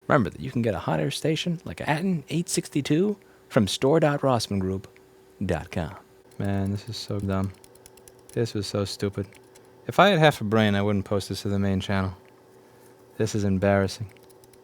Remember that you can get a hot air station like a A1466 from store.rossmangroup.com. Man, this is so dumb. This was so stupid. If I had half a brain, I wouldn't post this to the main channel. This is embarrassing.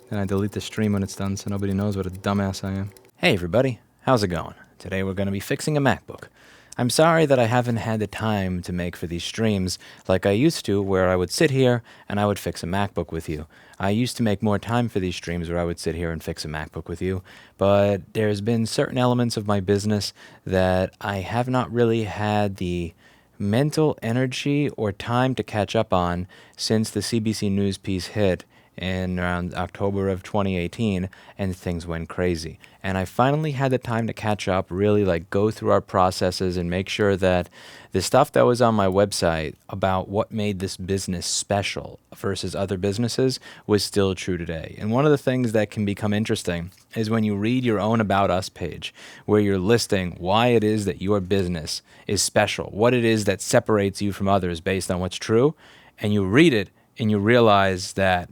Then I delete the stream when it's done so nobody knows what a dumbass I am. Hey everybody, how's it going? Today we're going to be fixing a MacBook. I'm sorry that I haven't had the time to make for these streams like I used to, where I would sit here and I would fix a MacBook with you. I used to make more time for these streams where I would sit here and fix a MacBook with you, but there's been certain elements of my business that I have not really had the mental energy or time to catch up on since the CBC News piece hit in around October of 2018, and things went crazy. And I finally had the time to catch up, really like go through our processes and make sure that the stuff that was on my website about what made this business special versus other businesses was still true today. And one of the things that can become interesting is when you read your own About Us page, where you're listing why it is that your business is special, what it is that separates you from others based on what's true, and you read it and you realize that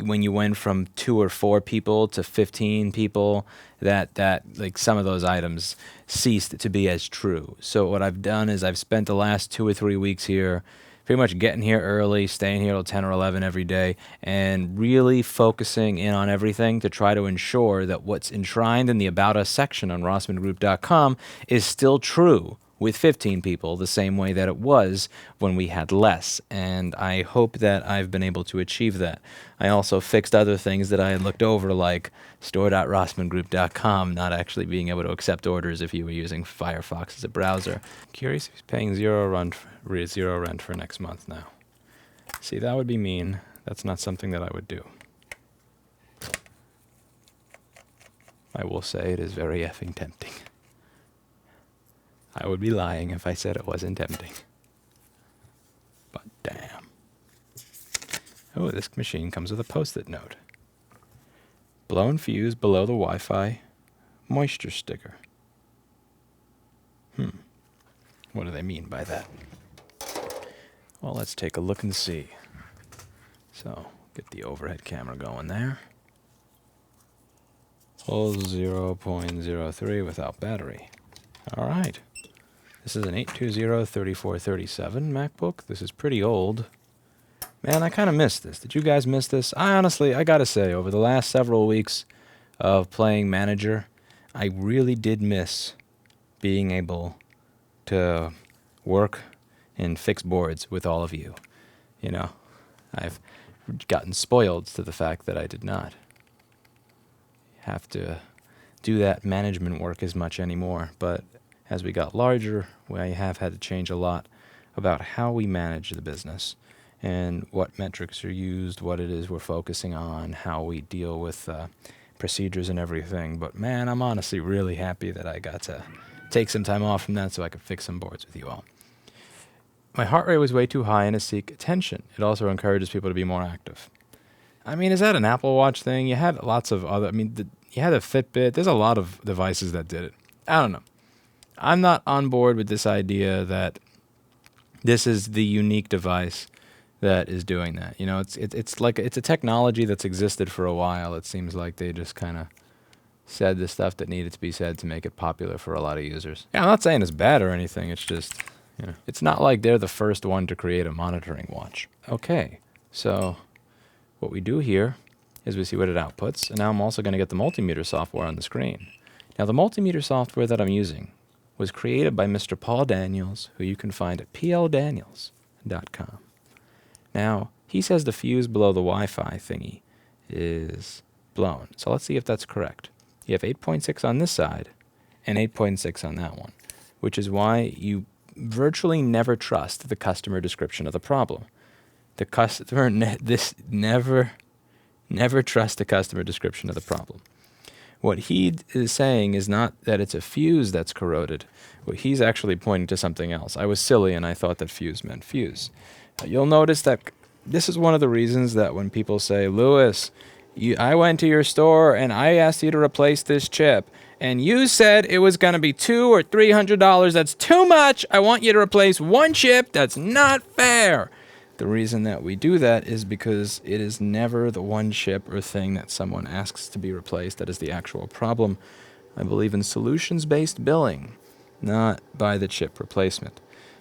when you went from 2 or 4 people to 15 people, that like some of those items ceased to be as true. So what I've done is I've spent the last 2 or 3 weeks here pretty much getting here early, staying here till 10 or 11 every day, and really focusing in on everything to try to ensure that what's enshrined in the About Us section on rossmangroup.com is still true with 15 people, the same way that it was when we had less. And I hope that I've been able to achieve that. I also fixed other things that I had looked over, like store.rossmangroup.com not actually being able to accept orders if you were using Firefox as a browser. Curious if he's paying zero rent for next month now. See, that would be mean. That's not something that I would do. I will say it is very effing tempting. I would be lying if I said it wasn't tempting. But damn. Oh, this machine comes with a Post-it note. Blown fuse below the Wi-Fi moisture sticker. What do they mean by that? Well, let's take a look and see. So, get the overhead camera going there. Full 0.03 without battery. All right. This is an 820-3437 MacBook. This is pretty old. Man, I kind of missed this. Did you guys miss this? I gotta say, over the last several weeks of playing Manager, I really did miss being able to work and fix boards with all of you. You know, I've gotten spoiled to the fact that I did not have to do that management work as much anymore, but as we got larger, we have had to change a lot about how we manage the business and what metrics are used, what it is we're focusing on, how we deal with procedures and everything. But man, I'm honestly really happy that I got to take some time off from that so I could fix some boards with you all. My heart rate was way too high and to seek attention. It also encourages people to be more active. I mean, is that an Apple Watch thing? You had lots of other, you had a Fitbit. There's a lot of devices that did it. I don't know. I'm not on board with this idea that this is the unique device that is doing that. You know, it's like it's a technology that's existed for a while. It seems like they just kind of said the stuff that needed to be said to make it popular for a lot of users. Yeah, I'm not saying it's bad or anything. It's just, you know, it's not like they're the first one to create a monitoring watch. Okay, so what we do here is we see what it outputs, and now I'm also going to get the multimeter software on the screen. Now, the multimeter software that I'm using was created by Mr. Paul Daniels, who you can find at pldaniels.com. Now, he says the fuse below the Wi-Fi thingy is blown. So let's see if that's correct. You have 8.6 on this side and 8.6 on that one, which is why you virtually never trust the customer description of the problem. The customer, never trust the customer description of the problem. What he is saying is not that it's a fuse that's corroded. What he's actually pointing to something else. I was silly and I thought that fuse meant fuse. You'll notice that this is one of the reasons that when people say, Lewis, I went to your store and I asked you to replace this chip, and you said it was going to be $200 or $300. That's too much. I want you to replace one chip. That's not fair. The reason that we do that is because it is never the one chip or thing that someone asks to be replaced that is the actual problem. I believe in solutions-based billing, not by the chip replacement.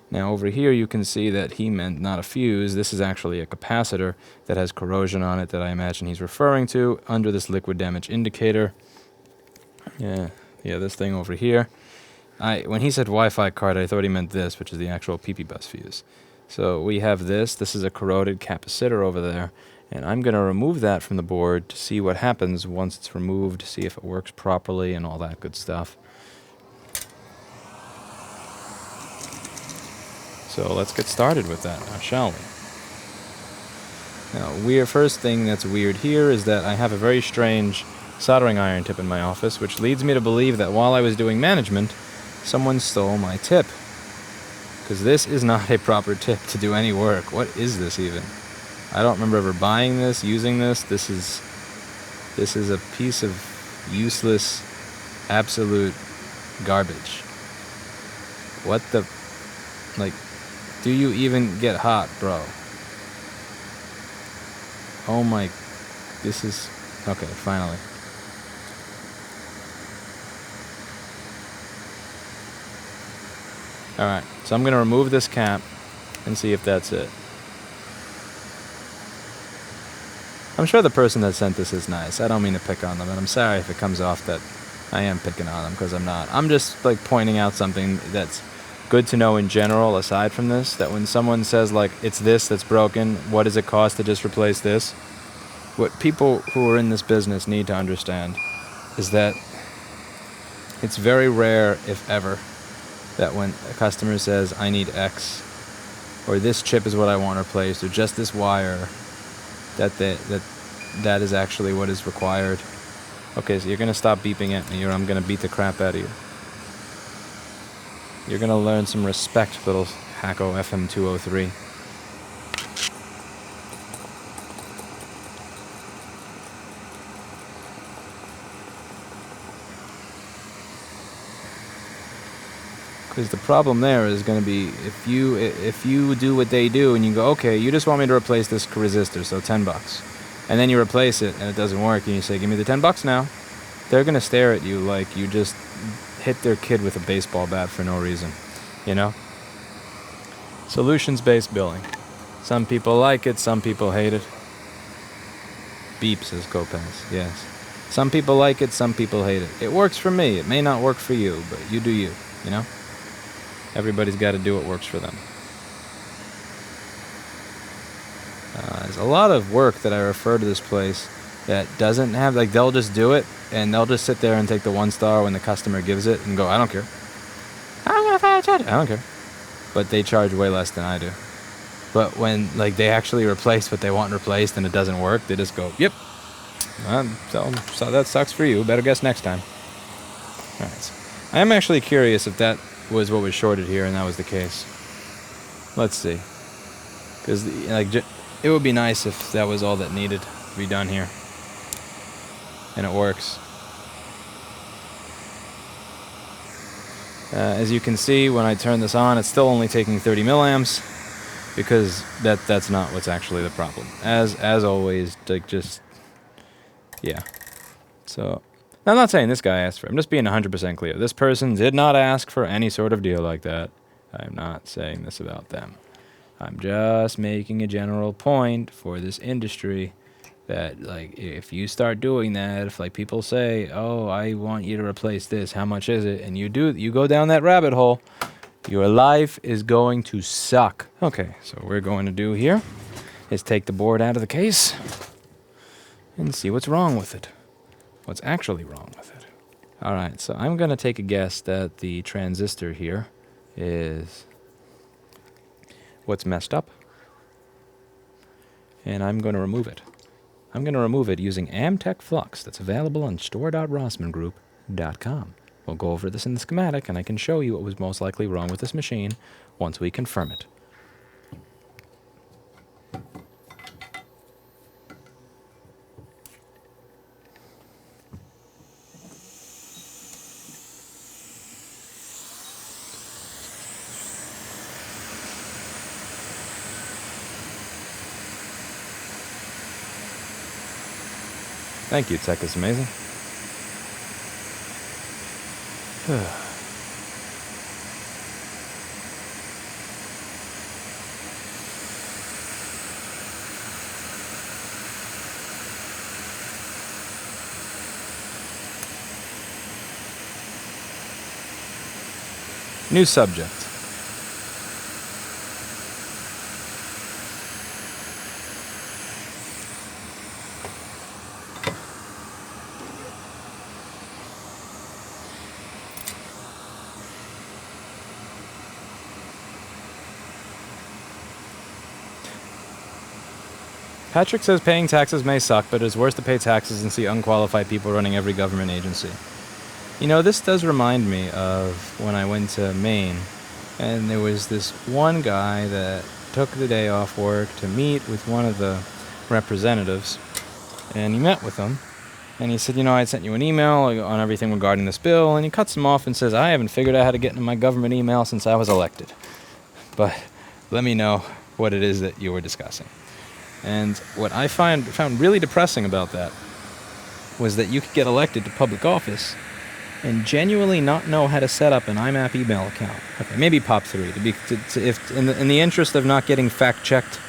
Now over here you can see that he meant not a fuse. This is actually a capacitor that has corrosion on it that I imagine he's referring to under this liquid damage indicator. Yeah, this thing over here. When he said Wi-Fi card, I thought he meant this, which is the actual PP bus fuse. So we have this. This is a corroded capacitor over there. And I'm going to remove that from the board to see what happens once it's removed, see if it works properly and all that good stuff. So let's get started with that now, shall we? Now, first thing that's weird here is that I have a very strange soldering iron tip in my office, which leads me to believe that while I was doing management, someone stole my tip. Because this is not a proper tip to do any work. What is this even? I don't remember ever buying this, using this. This is a piece of useless, absolute garbage. What the... Like, do you even get hot, bro? Oh my... This is... Okay, finally. Alright, so I'm going to remove this cap and see if that's it. I'm sure the person that sent this is nice. I don't mean to pick on them, and I'm sorry if it comes off that I am picking on them, because I'm not. I'm just like pointing out something that's good to know in general aside from this, that when someone says like, it's this that's broken, what does it cost to just replace this? What people who are in this business need to understand is that it's very rare, if ever, that when a customer says, I need X, or this chip is what I want replaced, or just this wire, that is actually what is required. Okay, so you're going to stop beeping at me, or I'm going to beat the crap out of you. You're going to learn some respect, little HAKKO FM203. Because the problem there is going to be if you do what they do and you go, okay, you just want me to replace this resistor, so $10, and then you replace it and it doesn't work, and you say, give me the $10 now, they're going to stare at you like you just hit their kid with a baseball bat for no reason, you know? Solutions-based billing. Some people like it, some people hate it. Beep, says Copaz, yes. Some people like it, some people hate it. It works for me. It may not work for you, but you do you, you know? Everybody's got to do what works for them. There's a lot of work that I refer to this place that doesn't have, like, they'll just do it, and they'll just sit there and take the 1 star when the customer gives it and go, I don't care. I'm going to fire charge it. I don't care. But they charge way less than I do. But when, like, they actually replace what they want replaced and it doesn't work, they just go, yep. So that sucks for you. Better guess next time. All right. So I am actually curious if that was what was shorted here and that was the case. Let's see. Because, like, it would be nice if that was all that needed to be done here. And it works. As you can see, when I turn this on, it's still only taking 30 milliamps, because that's not what's actually the problem. As always, like, just, yeah. So, I'm not saying this guy asked for it. I'm just being 100% clear. This person did not ask for any sort of deal like that. I'm not saying this about them. I'm just making a general point for this industry that, like, if you start doing that, if, like, people say, oh, I want you to replace this, how much is it? And you go down that rabbit hole, your life is going to suck. Okay, so what we're going to do here is take the board out of the case and see what's wrong with it. What's actually wrong with it. All right, so I'm going to take a guess that the transistor here is what's messed up, and I'm going to remove it. I'm going to remove it using Amtech Flux that's available on store.rossmangroup.com. We'll go over this in the schematic, and I can show you what was most likely wrong with this machine once we confirm it. Thank you, tech is amazing. New subject. Patrick says paying taxes may suck, but it's worse to pay taxes and see unqualified people running every government agency. You know, this does remind me of when I went to Maine, and there was this one guy that took the day off work to meet with one of the representatives, and he met with them, and he said, you know, I sent you an email on everything regarding this bill, and he cuts him off and says, I haven't figured out how to get into my government email since I was elected, but let me know what it is that you were discussing. And what I found really depressing about that was that you could get elected to public office and genuinely not know how to set up an IMAP email account. Okay, maybe POP3 if in the interest of not getting fact-checked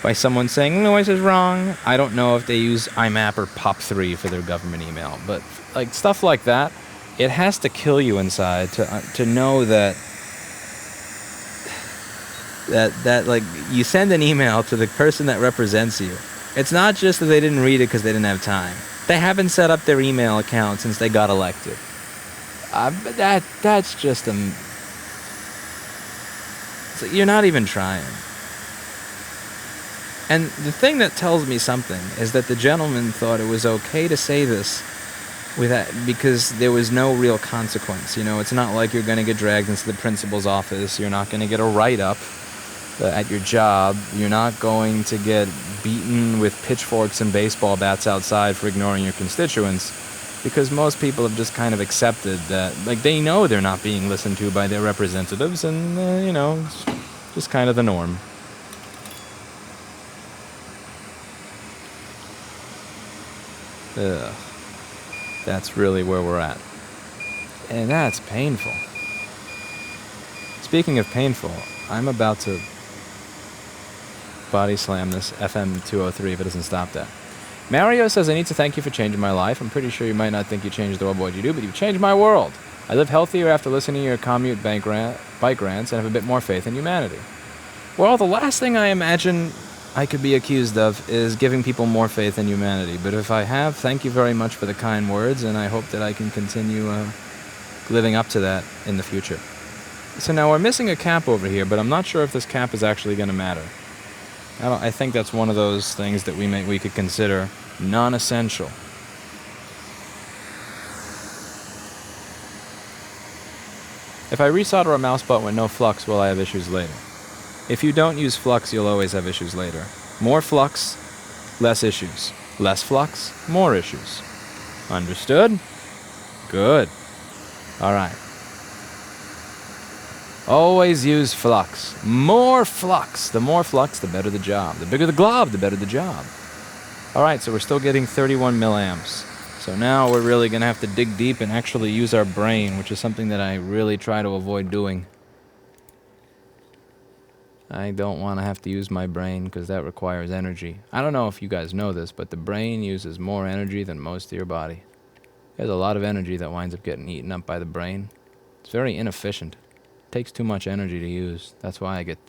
by someone saying no, this is wrong. I don't know if they use IMAP or POP3 for their government email, but like stuff like that, it has to kill you inside to know that like you send an email to the person that represents you. It's not just that they didn't read it because they didn't have time. They haven't set up their email account since they got elected. That's just you're not even trying. And the thing that tells me something is that the gentleman thought it was okay to say this because there was no real consequence. You know, it's not like you're going to get dragged into the principal's office. You're not going to get a write-up at your job. You're not going to get beaten with pitchforks and baseball bats outside for ignoring your constituents, because most people have just kind of accepted that, like, they know they're not being listened to by their representatives, and you know, it's just kind of the norm. Ugh. That's really where we're at, and that's painful. Speaking of painful, I'm about to body slam this FM 203 if it doesn't stop that. Mario says, I need to thank you for changing my life. I'm pretty sure you might not think you changed the world by what you do, but you've changed my world. I live healthier after listening to your commute bike rants and have a bit more faith in humanity. Well, the last thing I imagine I could be accused of is giving people more faith in humanity. But if I have, thank you very much for the kind words, and I hope that I can continue living up to that in the future. So now we're missing a cap over here, but I'm not sure if this cap is actually going to matter. I think that's one of those things that we could consider non-essential. If I resolder a mouse button with no flux, will I have issues later? If you don't use flux, you'll always have issues later. More flux, less issues. Less flux, more issues. Understood? Good. All right. Always use flux. More flux. The more flux, the better the job. The bigger the glob, the better the job. All right, so we're still getting 31 milliamps. So now we're really going to have to dig deep and actually use our brain, which is something that I really try to avoid doing. I don't want to have to use my brain because that requires energy. I don't know if you guys know this, but the brain uses more energy than most of your body. There's a lot of energy that winds up getting eaten up by the brain. It's very inefficient. It takes too much energy to use. That's why I get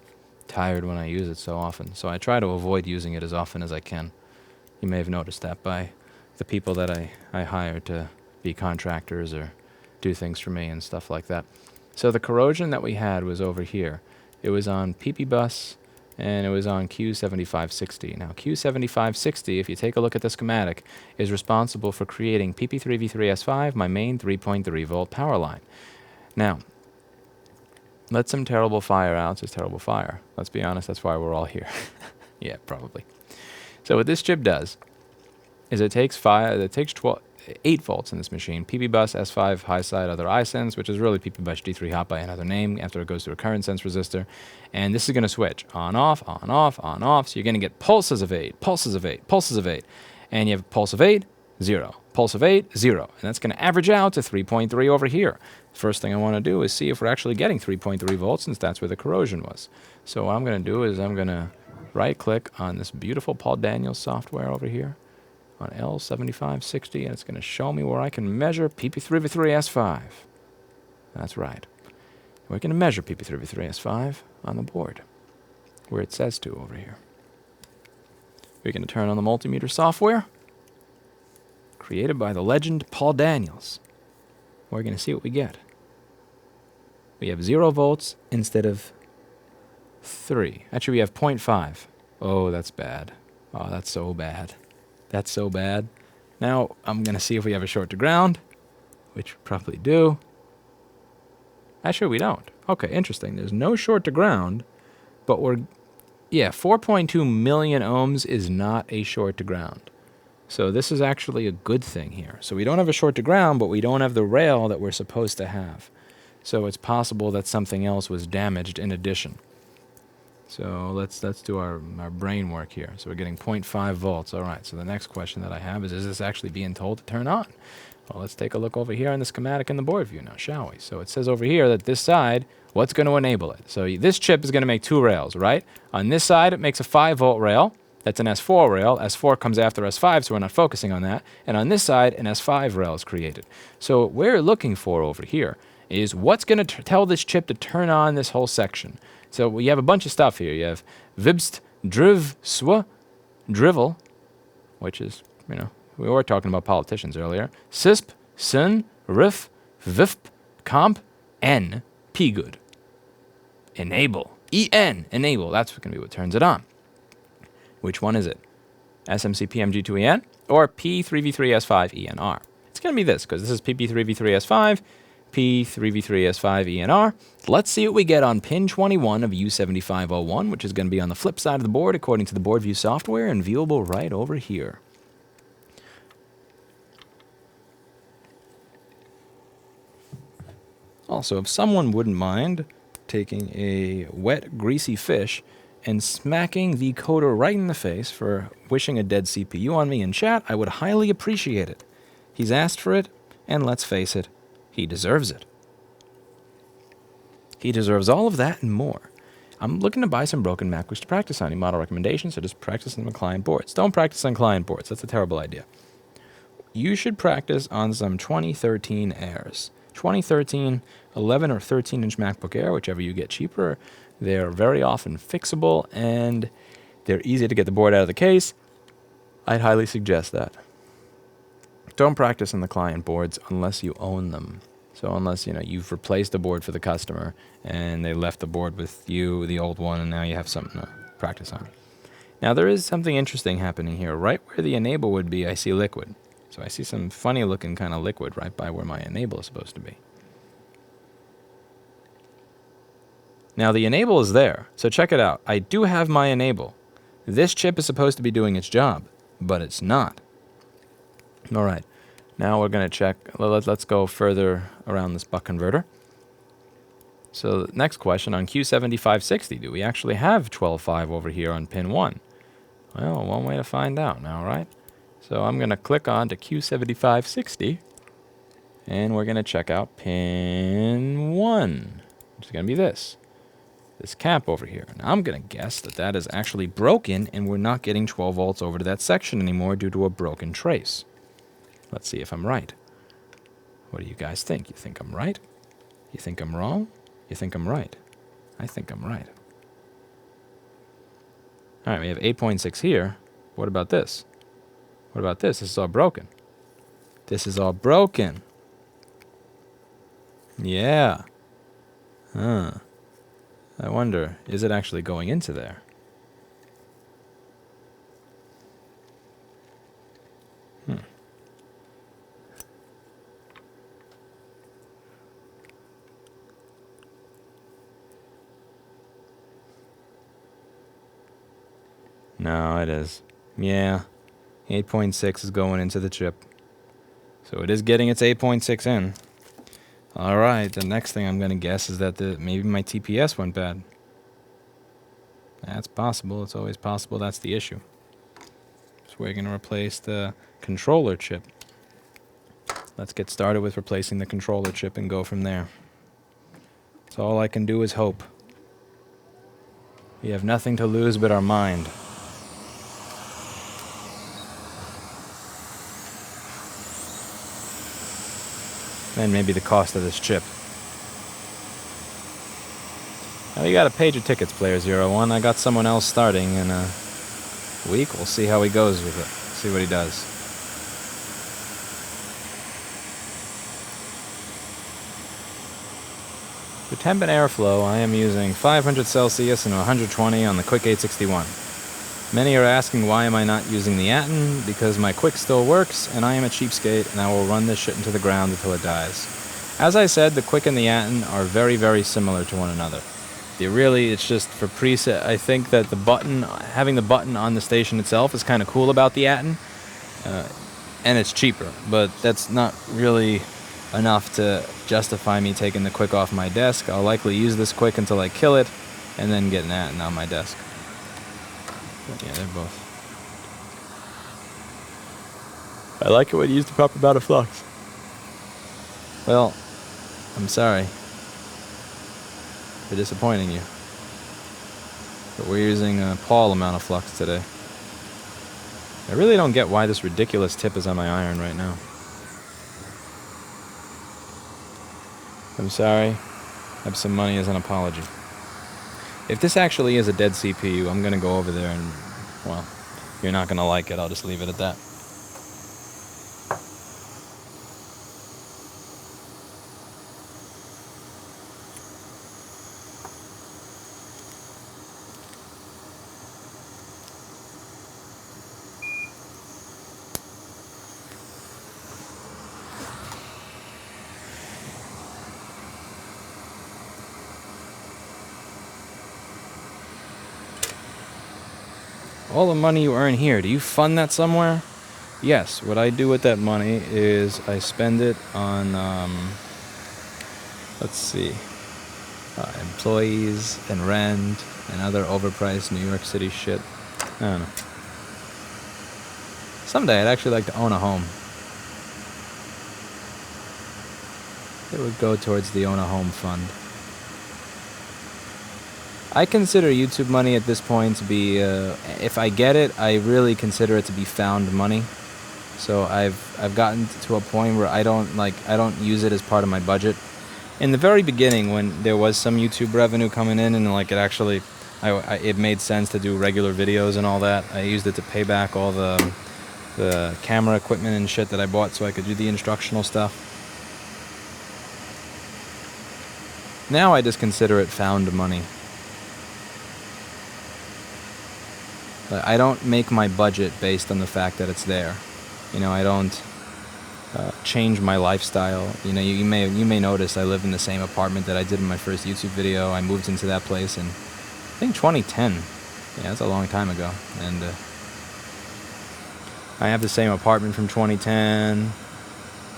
tired when I use it so often. So I try to avoid using it as often as I can. You may have noticed that by the people that I hire to be contractors or do things for me and stuff like that. So the corrosion that we had was over here. It was on PP bus and it was on Q7560. Now Q7560, if you take a look at the schematic, is responsible for creating PP3V3S5, my main 3.3 volt power line. Now, let some terrible fire out, it's terrible fire. Let's be honest, that's why we're all here. Yeah, probably. So what this chip does is it takes 8 volts in this machine, PP bus S5 high side other iSense, which is really PP bus D3 hot by another name after it goes through a current sense resistor, and this is going to switch on off, so you're going to get pulses of 8, pulses of 8, pulses of 8, And you have a pulse of 8, 0. Pulse of 8, 0. And that's going to average out to 3.3 over here. First thing I want to do is see if we're actually getting 3.3 volts, since that's where the corrosion was. So what I'm going to do is I'm going to right-click on this beautiful Paul Daniels software over here on L7560, and it's going to show me where I can measure PP3V3S5. That's right. We're going to measure PP3V3S5 on the board, where it says to over here. We're going to turn on the multimeter software, created by the legend Paul Daniels. We're going to see what we get. We have 0 volts instead of 3. Actually, we have 0.5. Oh, that's bad. Oh, that's so bad. That's so bad. Now, I'm going to see if we have a short to ground, which we probably do. Actually, we don't. Okay, interesting. There's no short to ground, but yeah, 4.2 million ohms is not a short to ground. So this is actually a good thing here. So we don't have a short to ground, but we don't have the rail that we're supposed to have. So it's possible that something else was damaged in addition. So let's do our brain work here. So we're getting 0.5 volts. All right, so the next question that I have is this actually being told to turn on? Well, let's take a look over here on the schematic in the board view now, shall we? So it says over here that this side, what's going to enable it? So this chip is going to make 2 rails, right? On this side, it makes a 5-volt rail. That's an S4 rail. S4 comes after S5, so we're not focusing on that. And on this side, an S5 rail is created. So what we're looking for over here is what's going to tell this chip to turn on this whole section. So we have a bunch of stuff here. You have Vibst, Driv, Swa, Drivel, which is, we were talking about politicians earlier. Sisp, Sin, Rif, Vifp, Comp, N, P-good. Enable. E-N, enable. That's going to be what turns it on. Which one is it? SMC-PMG2EN or P3V3S5ENR? It's going to be this, because this is PP3V3S5, P3V3S5ENR. Let's see what we get on pin 21 of U7501, which is going to be on the flip side of the board according to the board view software and viewable right over here. Also, if someone wouldn't mind taking a wet, greasy fish and smacking the coder right in the face for wishing a dead CPU on me in chat, I would highly appreciate it. He's asked for it, and let's face it, he deserves it. He deserves all of that and more. I'm looking to buy some broken MacBooks to practice on. Any model recommendations? So just practice on client boards. Don't practice on client boards. That's a terrible idea. You should practice on some 2013 Airs. 2013, 11 or 13-inch MacBook Air, whichever you get cheaper. They're very often fixable, and they're easy to get the board out of the case. I'd highly suggest that. Don't practice on the client boards unless you own them. So unless, you've replaced the board for the customer, and they left the board with you, the old one, and now you have something to practice on. Now, there is something interesting happening here. Right where the enable would be, I see liquid. So I see some funny-looking kind of liquid right by where my enable is supposed to be. Now, the enable is there, so check it out. I do have my enable. This chip is supposed to be doing its job, but it's not. All right, now we're going to check. Let's go further around this buck converter. So the next question on Q7560, do we actually have 12.5 over here on pin 1? Well, one way to find out now, right? So I'm going to click on to Q7560, and we're going to check out pin 1, which is going to be this cap over here. Now I'm going to guess that that is actually broken, and we're not getting 12 volts over to that section anymore due to a broken trace. Let's see if I'm right. What do you guys think? You think I'm right? You think I'm wrong? You think I'm right? I think I'm right. All right, we have 8.6 here. What about this? What about this? This is all broken. This is all broken. Yeah. I wonder, is it actually going into there? No, it is. Yeah. 8.6 is going into the chip. So it is getting its 8.6 in. All right, the next thing I'm going to guess is that maybe my TPS went bad. That's possible. It's always possible. That's the issue. So We're going to replace the controller chip. Let's get started with replacing the controller chip and go from there. So all I can do is hope. We have nothing to lose but our mind. And maybe the cost of this chip. Now you got a page of tickets, Player 01. I got someone else starting in a week. We'll see how he goes with it. See what he does. For temp and airflow, I am using 500 Celsius and 120 on the Quick 861. Many are asking why am I not using the Atom? Because my Quick still works, and I am a cheapskate, and I will run this shit into the ground until it dies. As I said, the Quick and the Atom are very, very similar to one another. It's just for preset. I think that the button, having the button on the station itself is kind of cool about the Atom, and it's cheaper, but that's not really enough to justify me taking the Quick off my desk. I'll likely use this Quick until I kill it, and then get an Atom on my desk. But yeah, they're both. I like it when you use the proper amount of flux. Well, I'm sorry for disappointing you, but we're using a Paul amount of flux today. I really don't get why this ridiculous tip is on my iron right now. I'm sorry. Have some money as an apology. If this actually is a dead CPU, I'm going to go over there and, well, you're not going to like it. I'll just leave it at that. All the money you earn here, do you fund that somewhere? Yes, what I do with that money is I spend it on, employees and rent and other overpriced New York City shit. I don't know. Someday I'd actually like to own a home. It would go towards the Own a Home Fund. I consider YouTube money at this point to be, if I get it, I really consider it to be found money. So I've gotten to a point where I don't use it as part of my budget. In the very beginning, when there was some YouTube revenue coming in, and it made sense to do regular videos and all that, I used it to pay back all the camera equipment and shit that I bought so I could do the instructional stuff. Now I just consider it found money. I don't make my budget based on the fact that it's there. I don't change my lifestyle. You may notice I live in the same apartment that I did in my first YouTube video. I moved into that place in, I think, 2010. Yeah, that's a long time ago. And I have the same apartment from 2010.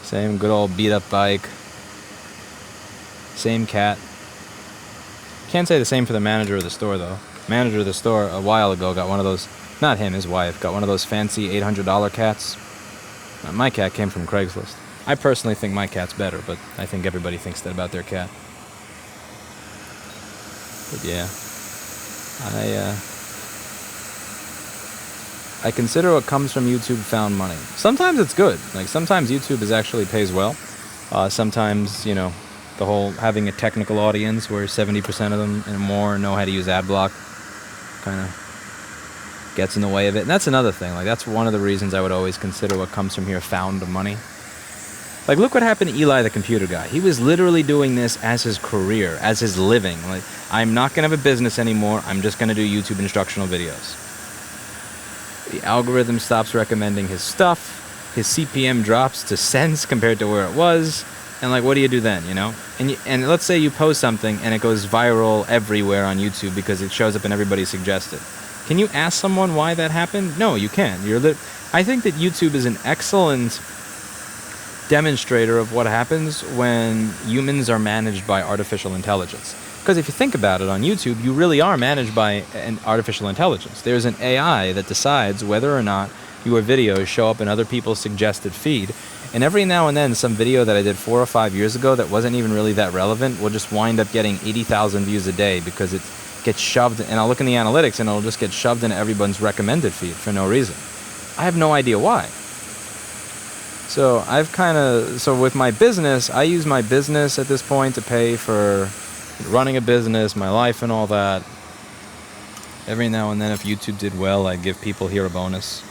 Same good old beat-up bike. Same cat. Can't say the same for the manager of the store, though. Manager of the store a while ago got one of those, not him, his wife, got one of those fancy $800 cats. My cat came from Craigslist. I personally think my cat's better, but I think everybody thinks that about their cat. But yeah, I consider what comes from YouTube found money. Sometimes it's good. Sometimes YouTube actually pays well. Sometimes, the whole having a technical audience where 70% of them and more know how to use AdBlock kind of gets in the way of it. And that's another thing. That's one of the reasons I would always consider what comes from here found money. Look what happened to Eli, the computer guy. He was literally doing this as his career, as his living. I'm not going to have a business anymore. I'm just going to do YouTube instructional videos. The algorithm stops recommending his stuff. His CPM drops to cents compared to where it was. And what do you do then, And let's say you post something and it goes viral everywhere on YouTube because it shows up and everybody suggested. Can you ask someone why that happened? No, you can't. I think that YouTube is an excellent demonstrator of what happens when humans are managed by artificial intelligence. Because if you think about it, on YouTube, you really are managed by an artificial intelligence. There's an AI that decides whether or not your videos show up in other people's suggested feed. And every now and then, some video that I did 4 or 5 years ago that wasn't even really that relevant will just wind up getting 80,000 views a day because it gets shoved, and I'll look in the analytics and it'll just get shoved into everyone's recommended feed for no reason. I have no idea why. So so with my business, I use my business at this point to pay for running a business, my life and all that. Every now and then, if YouTube did well, I'd give people here a bonus.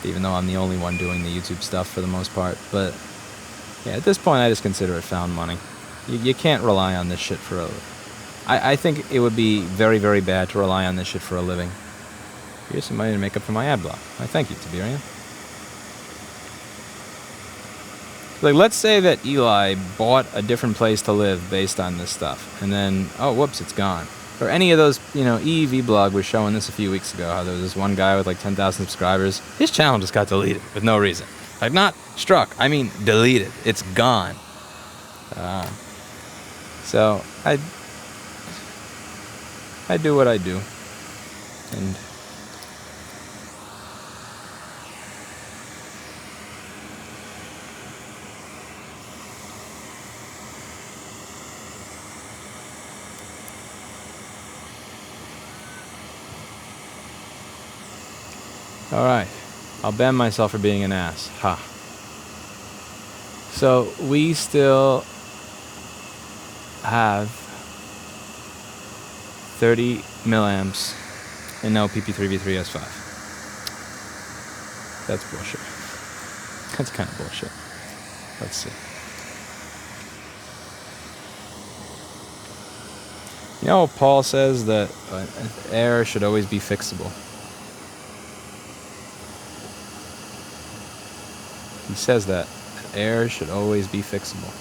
Even though I'm the only one doing the YouTube stuff for the most part. But yeah, at this point, I just consider it found money. You can't rely on this shit for a living. I think it would be very, very bad to rely on this shit for a living. Here's some money to make up for my ad block. I thank you, Tiberian. Like, let's say that Eli bought a different place to live based on this stuff, and then, oh, whoops, it's gone. Or any of those, EEV blog was showing this a few weeks ago, how there was this one guy with like 10,000 subscribers. His channel just got deleted with no reason. Like, not struck, I mean deleted. It's gone. So, I do what I do. And alright, I'll ban myself for being an ass. Ha. So, we still have 30 milliamps and no PP3V3S5. That's bullshit. That's kind of bullshit. Let's see. Paul says that air should always be fixable. He says that air should always be fixable.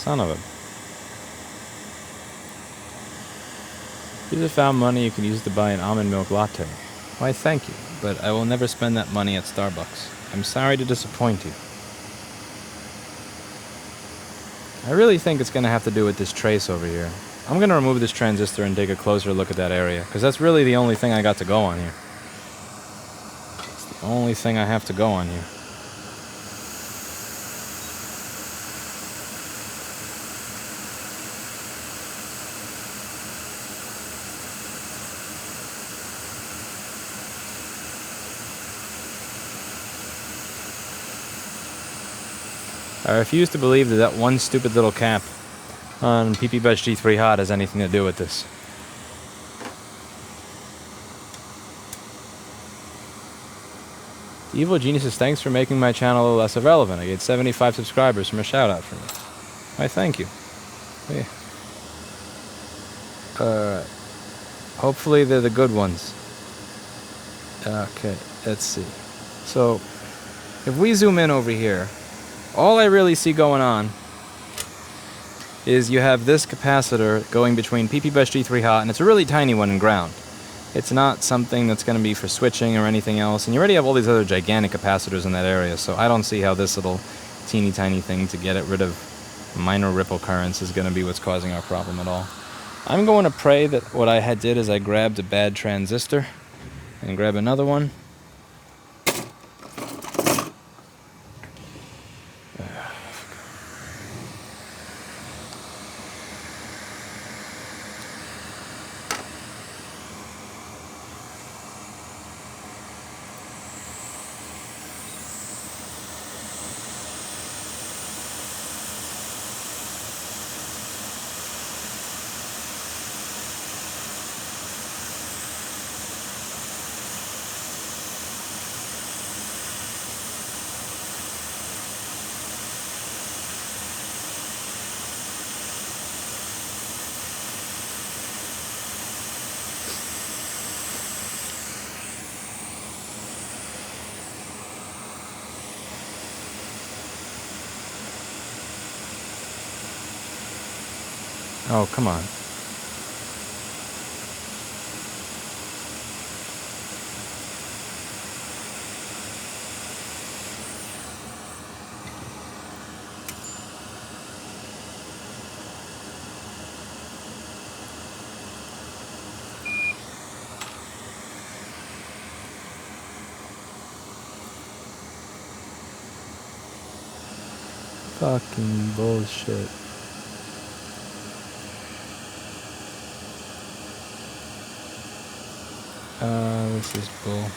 Son of a... If you found money, you could use it to buy an almond milk latte. Why, thank you, but I will never spend that money at Starbucks. I'm sorry to disappoint you. I really think it's going to have to do with this trace over here. I'm going to remove this transistor and take a closer look at that area, because that's really the only thing I got to go on here. It's the only thing I have to go on here. I refuse to believe that that one stupid little cap on PP-Budge G3 Hot has anything to do with this. The Evil Geniuses, thanks for making my channel less irrelevant. I get 75 subscribers from a shout out from you. Why, thank you. Yeah. Hopefully they're the good ones. Okay, let's see. So, if we zoom in over here, all I really see going on is you have this capacitor going between PP-Budge G3 Hot, and it's a really tiny one in ground. It's not something that's going to be for switching or anything else, and you already have all these other gigantic capacitors in that area, so I don't see how this little teeny tiny thing to get rid of minor ripple currents is going to be what's causing our problem at all. I'm going to pray that what I did is I grabbed a bad transistor and grab another one. Oh, come on. Fucking bullshit. This is bull.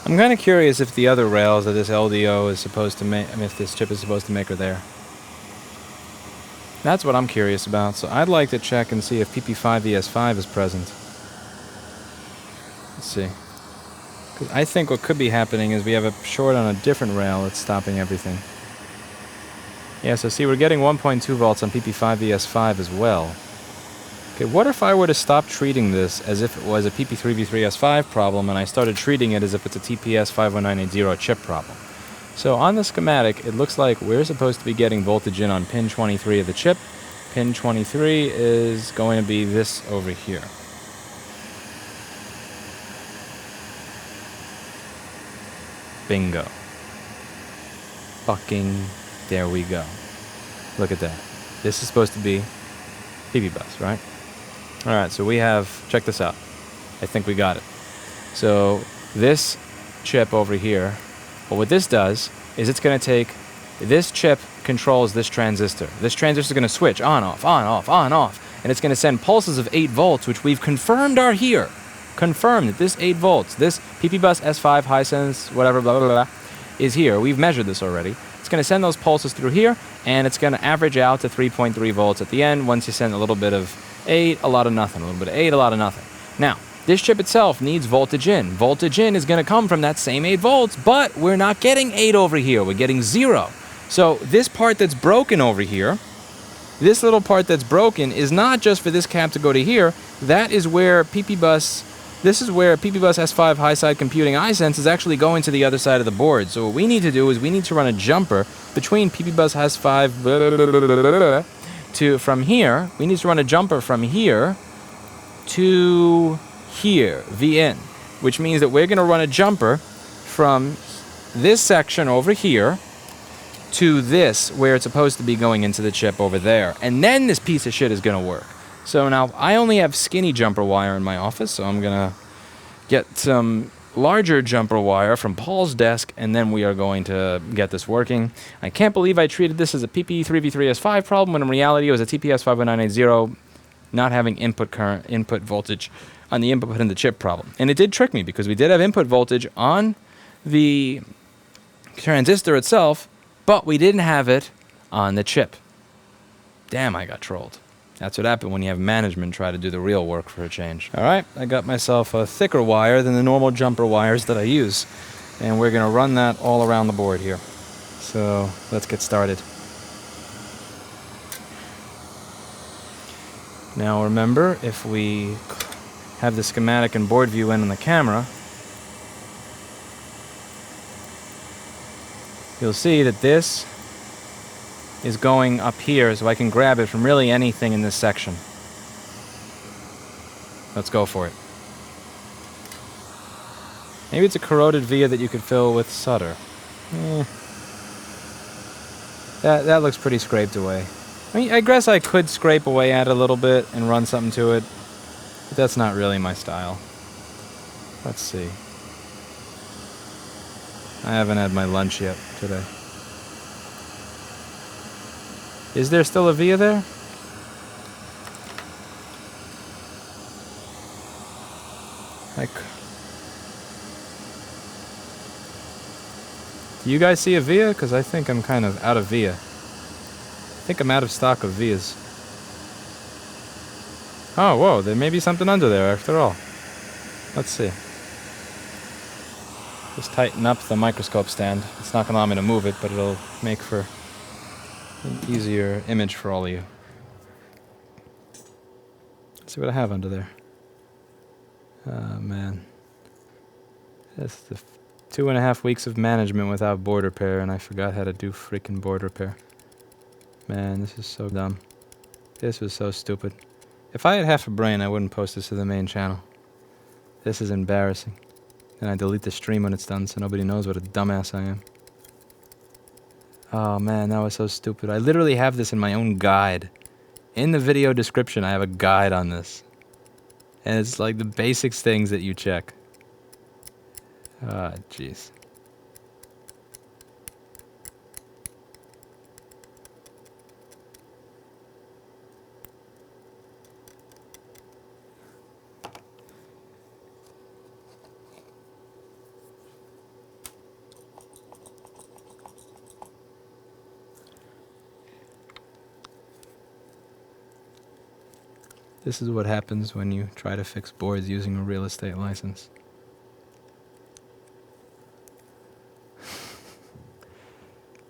I'm kind of curious if the other rails that this LDO is supposed to make, I mean, if this chip is supposed to make are there. That's what I'm curious about, so I'd like to check and see if PP5ES5 is present. Let's see. 'Cause I think what could be happening is we have a short on a different rail that's stopping everything. Yeah, so see, we're getting 1.2 volts on PP5ES5 as well. Okay, what if I were to stop treating this as if it was a PP3V3S5 problem and I started treating it as if it's a TPS51980 chip problem? So on the schematic, it looks like we're supposed to be getting voltage in on pin 23 of the chip. Pin 23 is going to be this over here. Bingo. Fucking there we go. Look at that. This is supposed to be PB bus, right? Alright, so we have, check this out. I think we got it. So this chip over here, well, what this does is it's going to take, this chip controls this transistor. This transistor is going to switch on, off, on, off, on, off. And it's going to send pulses of 8 volts, which we've confirmed are here. Confirmed that this 8 volts, this PP bus S5 high sense, whatever, blah, blah, blah, is here. We've measured this already. It's going to send those pulses through here, and it's going to average out to 3.3 volts at the end once you send a little bit of 8, a lot of nothing, a little bit of 8, a lot of nothing. Now, this chip itself needs voltage in. Voltage in is going to come from that same 8 volts, but we're not getting 8 over here. We're getting 0. So this part that's broken over here, this little part that's broken is not just for this cap to go to here. That is where PP bus, this is where PP bus S5 high side computing iSense is actually going to the other side of the board. So what we need to do is we need to run a jumper between PP bus S5 to from here. We need to run a jumper from here to here, VN, which means that we're going to run a jumper from this section over here to this, where it's supposed to be going into the chip over there. And then this piece of shit is going to work. So now I only have skinny jumper wire in my office, so I'm going to get some larger jumper wire from Paul's desk, and then we are going to get this working. I can't believe I treated this as a PP3V3S5 problem, when in reality it was a TPS51980 not having input current, input voltage on the input in the chip problem. And it did trick me, because we did have input voltage on the transistor itself, but we didn't have it on the chip. Damn, I got trolled. That's what happened when you have management try to do the real work for a change. Alright, I got myself a thicker wire than the normal jumper wires that I use. And we're going to run that all around the board here. So, let's get started. Now remember, if we have the schematic and board view in on the camera, you'll see that this is going up here, so I can grab it from really anything in this section. Let's go for it. Maybe it's a corroded via that you could fill with solder. That looks pretty scraped away. I mean, I guess I could scrape away at it a little bit and run something to it, but that's not really my style. Let's see. I haven't had my lunch yet today. Is there still a via there? Like, do you guys see a via? Because I think I'm kind of out of via. I think I'm out of stock of vias. Oh, whoa, there may be something under there after all. Let's see. Just tighten up the microscope stand. It's not going to allow me to move it, but it'll make for an easier image for all of you. Let's see what I have under there. Oh, man. That's the 2.5 weeks of management without board repair, and I forgot how to do freaking board repair. Man, this is so dumb. This was so stupid. If I had half a brain, I wouldn't post this to the main channel. This is embarrassing. And I delete the stream when it's done so nobody knows what a dumbass I am. Oh man, that was so stupid. I literally have this in my own guide. In the video description, I have a guide on this. And it's like the basics things that you check. Ah, jeez. This is what happens when you try to fix boards using a real estate license.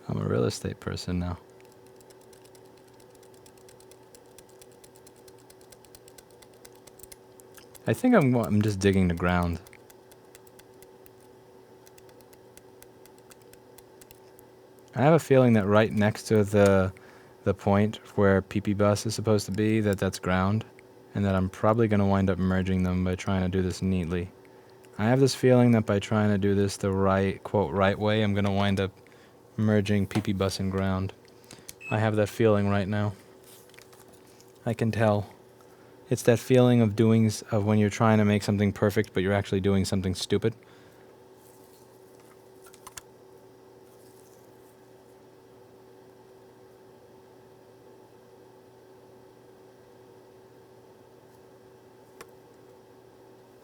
I'm a real estate person now. I think I'm just digging the ground. I have a feeling that right next to the point where PP bus is supposed to be, that's ground, and that I'm probably going to wind up merging them by trying to do this neatly. I have this feeling that by trying to do this the right, quote, right way, I'm going to wind up merging PP bus and ground. I have that feeling right now. I can tell. It's that feeling of when you're trying to make something perfect, but you're actually doing something stupid.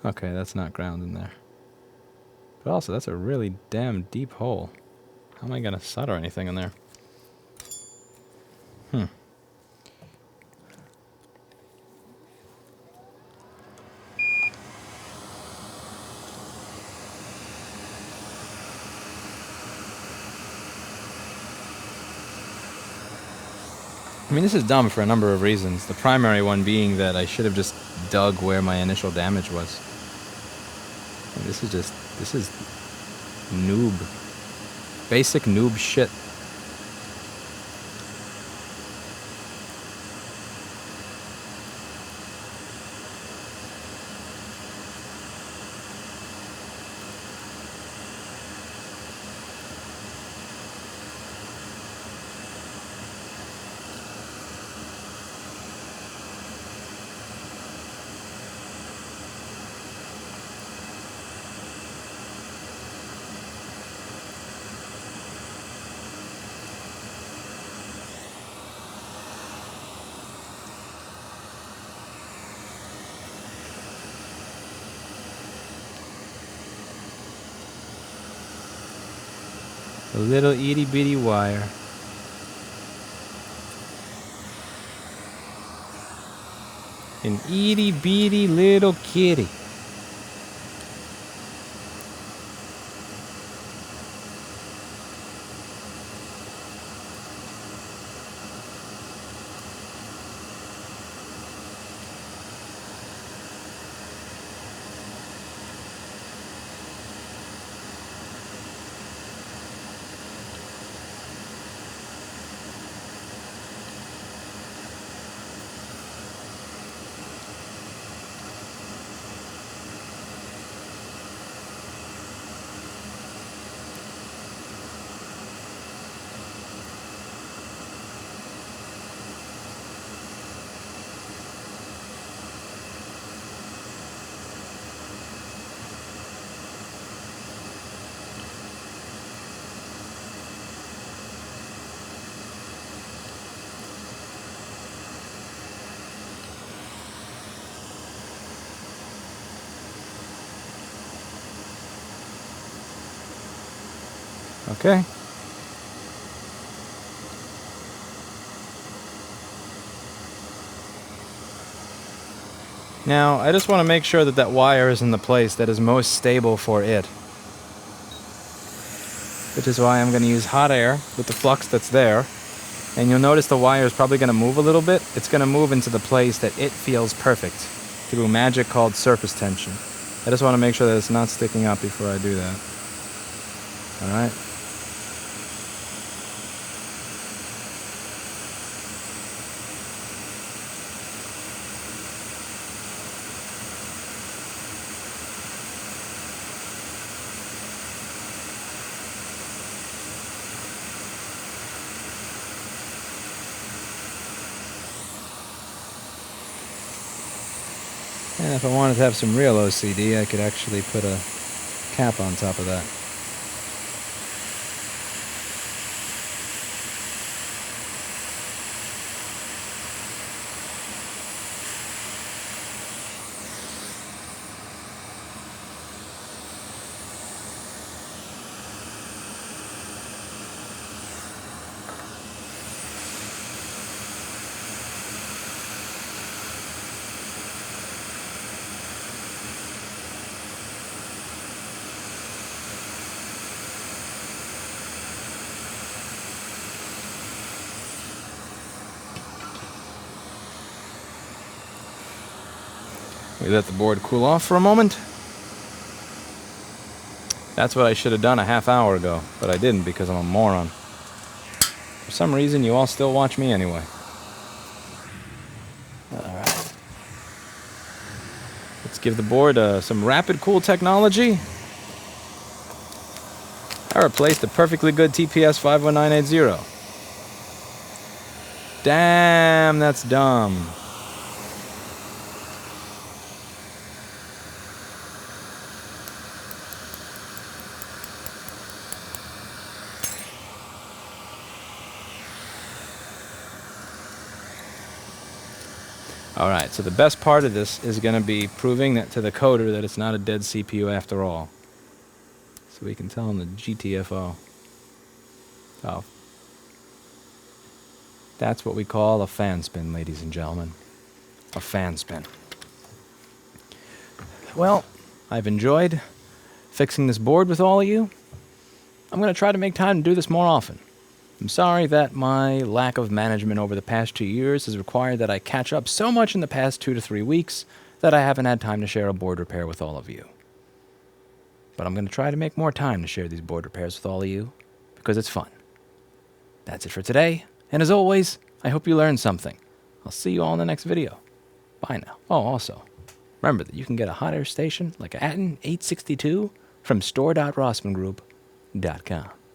Okay, that's not ground in there. But also, that's a really damn deep hole. How am I gonna solder anything in there? I mean, this is dumb for a number of reasons. The primary one being that I should have just dug where my initial damage was. And this is noob. Basic noob shit. A little itty bitty wire. An itty bitty little kitty. Okay. Now, I just want to make sure that that wire is in the place that is most stable for it. Which is why I'm going to use hot air with the flux that's there. And you'll notice the wire is probably going to move a little bit. It's going to move into the place that it feels perfect through magic called surface tension. I just want to make sure that it's not sticking up before I do that. Alright? And if I wanted to have some real OCD, I could actually put a cap on top of that. We let the board cool off for a moment. That's what I should have done a half hour ago, but I didn't because I'm a moron. For some reason, you all still watch me anyway. Alright. Let's give the board some rapid cool technology. I replaced a perfectly good TPS 51980. Damn, that's dumb. Alright, so the best part of this is going to be proving that to the coder that it's not a dead CPU after all. So we can tell him the GTFO. Oh. That's what we call a fan spin, ladies and gentlemen. A fan spin. Well, I've enjoyed fixing this board with all of you. I'm going to try to make time to do this more often. I'm sorry that my lack of management over the past 2 years has required that I catch up so much in the past 2 to 3 weeks that I haven't had time to share a board repair with all of you. But I'm going to try to make more time to share these board repairs with all of you because it's fun. That's it for today, and as always, I hope you learned something. I'll see you all in the next video. Bye now. Oh, also, remember that you can get a hot air station like a A1466 from store.rossmangroup.com.